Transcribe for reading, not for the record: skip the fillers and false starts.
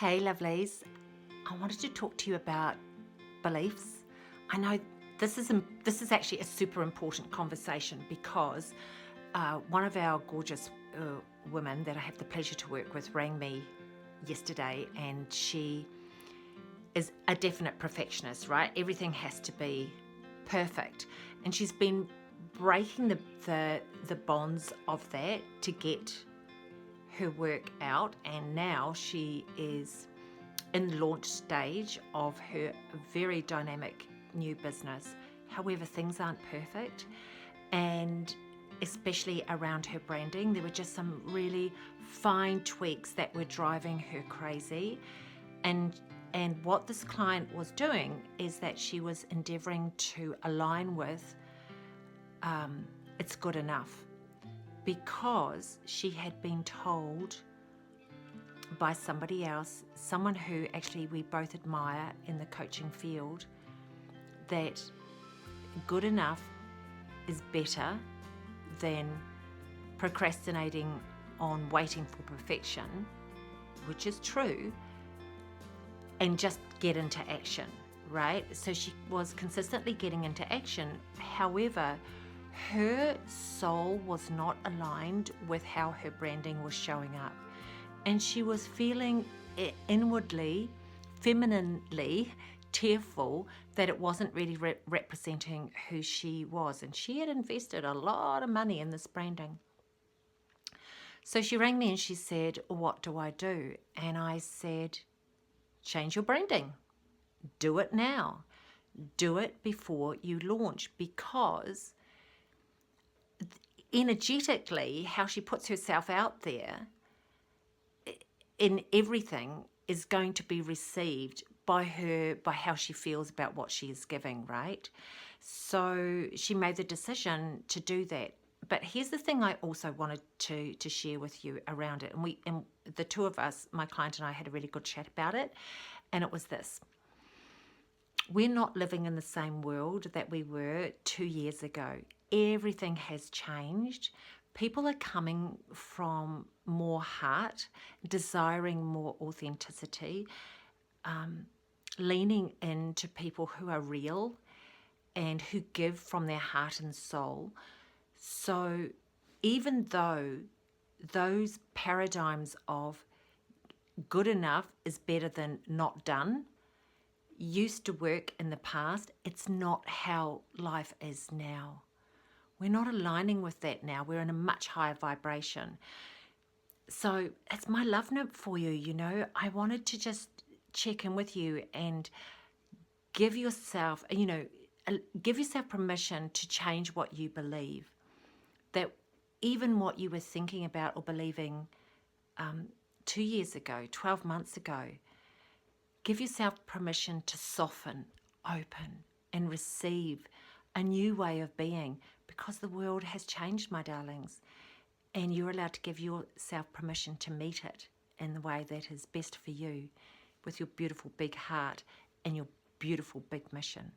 Hey lovelies, I wanted to talk to you about beliefs. I know this is actually a super important conversation because one of our gorgeous women that I have the pleasure to work with rang me yesterday, and she is a definite perfectionist, right? Everything has to be perfect, and she's been breaking the bonds of that to get her work out, and now she is in the launch stage of her very dynamic new business. However, things aren't perfect, and especially around her branding, there were just some really fine tweaks that were driving her crazy. And what this client was doing is that she was endeavoring to align with it's good enough, because she had been told by somebody else, someone who actually we both admire in the coaching field, that good enough is better than procrastinating on waiting for perfection, which is true, and just get into action, right? So she was consistently getting into action. However, her soul was not aligned with how her branding was showing up. And she was feeling inwardly, femininely tearful that it wasn't really representing who she was. And she had invested a lot of money in this branding. So she rang me and she said, "What do I do?" And I said, "Change your branding. Do it now. Do it before you launch, because energetically, how she puts herself out there in everything is going to be received by her, by how she feels about what she is giving, right?" So she made the decision to do that. But here's the thing I also wanted to share with you around it. And the two of us, my client and I, had a really good chat about it. And it was this: we're not living in the same world that we were 2 years ago. Everything has changed. People are coming from more heart, desiring more authenticity, leaning into people who are real and who give from their heart and soul. So even though those paradigms of good enough is better than not done used to work in the past, it's not how life is now. We're not aligning with that now. We're in a much higher vibration. So it's my love note for you, I wanted to just check in with you and give yourself, give yourself permission to change what you believe. That even what you were thinking about or believing 2 years ago, 12 months ago, give yourself permission to soften, open, and receive a new way of being, because the world has changed, my darlings, and you're allowed to give yourself permission to meet it in the way that is best for you, with your beautiful big heart and your beautiful big mission.